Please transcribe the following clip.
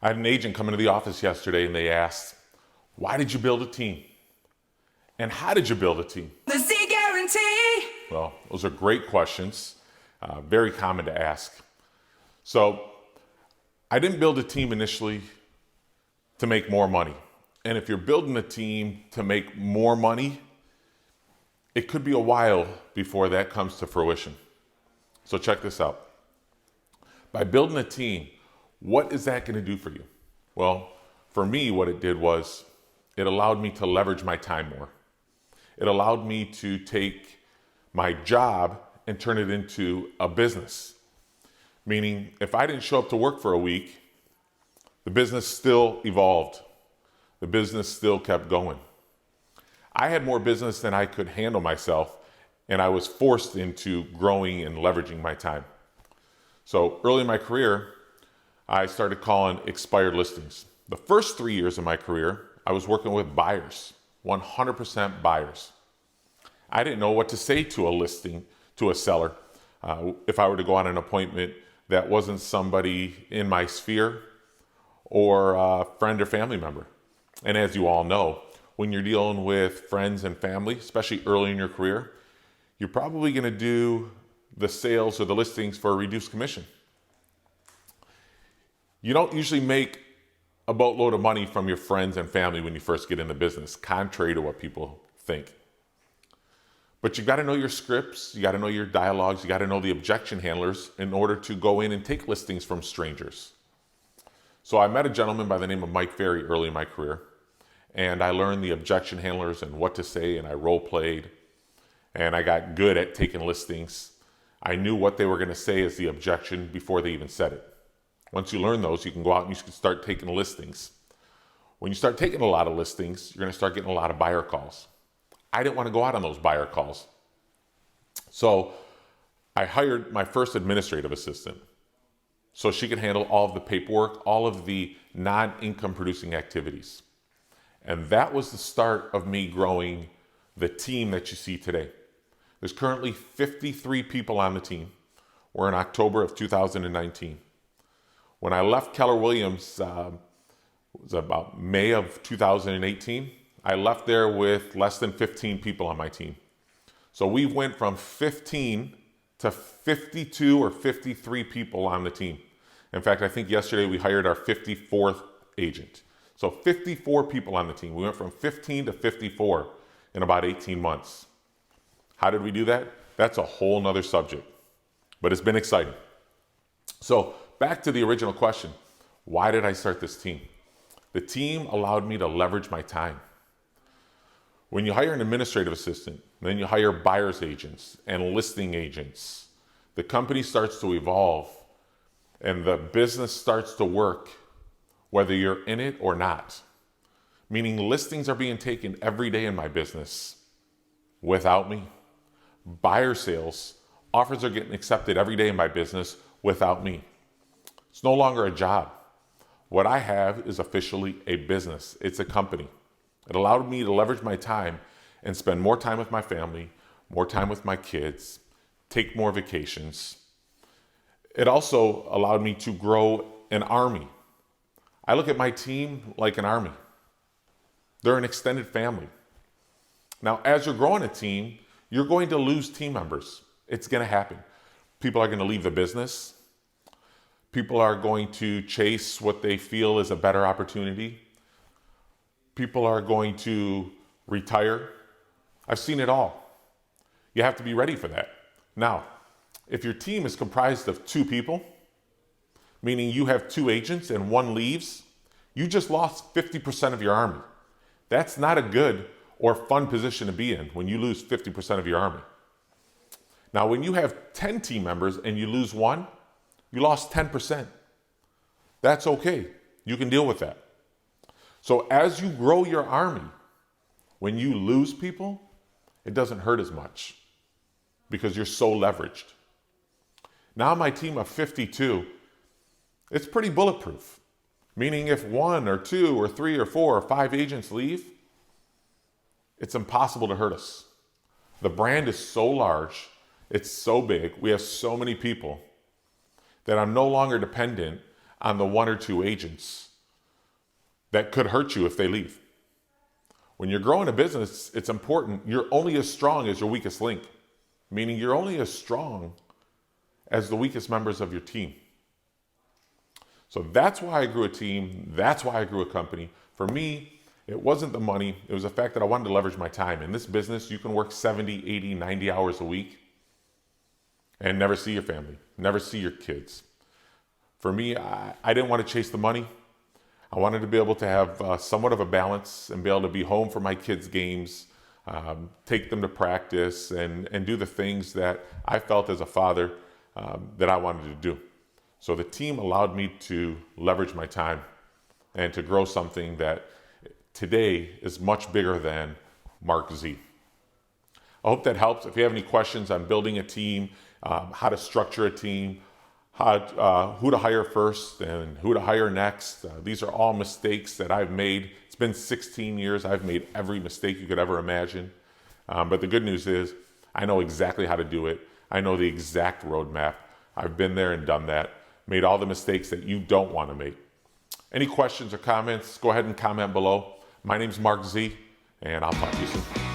I had an agent come into the office yesterday and they asked, why did you build a team? And how did you build a team? The Z Guarantee. Well, those are great questions, very common to ask. So I didn't build a team initially to make more money. And if you're building a team to make more money, it could be a while before that comes to fruition. So check this out. By building a team, what is that going to do for you? Well, for me, what it did was it allowed me to leverage my time more. It allowed me to take my job and turn it into a business. Meaning, if I didn't show up to work for a week, the business still evolved. The business still kept going. I had more business than I could handle myself, and I was forced into growing and leveraging my time. So early in my career, I started calling expired listings. The first 3 years of my career, I was working with buyers, 100% buyers. I didn't know what to say to a listing, to a seller. If I were to go on an appointment that wasn't somebody in my sphere or a friend or family member. And as you all know, when you're dealing with friends and family, especially early in your career, you're probably going to do the sales or the listings for a reduced commission. You don't usually make a boatload of money from your friends and family when you first get into business, contrary to what people think. But you got to know your scripts, you got to know your dialogues, you got to know the objection handlers in order to go in and take listings from strangers. So I met a gentleman by the name of Mike Ferry early in my career, and I learned the objection handlers and what to say, and I role played, and I got good at taking listings. I knew what they were going to say as the objection before they even said it. Once you learn those, you can go out and you can start taking listings. When you start taking a lot of listings, you're going to start getting a lot of buyer calls. I didn't want to go out on those buyer calls. So I hired my first administrative assistant so she could handle all of the paperwork, all of the non-income producing activities. And that was the start of me growing the team that you see today. There's currently 53 people on the team. We're in October of 2019. When I left Keller Williams, it was about May of 2018, I left there with less than 15 people on my team. So we went from 15 to 52 or 53 people on the team. In fact, I think yesterday we hired our 54th agent. So 54 people on the team. We went from 15 to 54 in about 18 months. How did we do that? That's a whole nother subject, but it's been exciting. So back to the original question, why did I start this team? The team allowed me to leverage my time. When you hire an administrative assistant, then you hire buyer's agents and listing agents, the company starts to evolve and the business starts to work whether you're in it or not. Meaning listings are being taken every day in my business without me. Buyer sales, offers are getting accepted every day in my business without me. It's no longer a job. What I have is officially a business. It's a company. It allowed me to leverage my time and spend more time with my family, more time with my kids, take more vacations. It also allowed me to grow an army. I look at my team like an army. They're an extended family. Now, as you're growing a team, you're going to lose team members. It's going to happen. People are going to leave the business. People are going to chase what they feel is a better opportunity. People are going to retire. I've seen it all. You have to be ready for that. Now, if your team is comprised of 2 people, meaning you have 2 agents and 1 leaves, you just lost 50% of your army. That's not a good or fun position to be in when you lose 50% of your army. Now, when you have 10 team members and you lose 1, you lost 10%. That's okay. You can deal with that. So as you grow your army, when you lose people, it doesn't hurt as much because you're so leveraged. Now my team of 52, it's pretty bulletproof. Meaning if 1 or 2 or 3 or 4 or 5 agents leave, it's impossible to hurt us. The brand is so large, it's so big, we have so many people that I'm no longer dependent on the 1 or 2 agents that could hurt you if they leave. When you're growing a business, it's important. You're only as strong as your weakest link, meaning you're only as strong as the weakest members of your team. So that's why I grew a team. That's why I grew a company. For me, it wasn't the money. It was the fact that I wanted to leverage my time. In this business, you can work 70, 80, 90 hours a week and never see your family, never see your kids. For me, I didn't want to chase the money. I wanted to be able to have somewhat of a balance and be able to be home for my kids' games, take them to practice, and do the things that I felt as a father that I wanted to do. So the team allowed me to leverage my time and to grow something that today is much bigger than Mark Z. I hope that helps. If you have any questions on building a team, how to structure a team, who to hire first and who to hire next, these are all mistakes that I've made. It's been 16 years. I've made every mistake you could ever imagine. But the good news is I know exactly how to do it. I know the exact roadmap. I've been there and done that, made all the mistakes that you don't want to make. Any questions or comments, go ahead and comment below. My name's Mark Z, and I'll talk to you soon.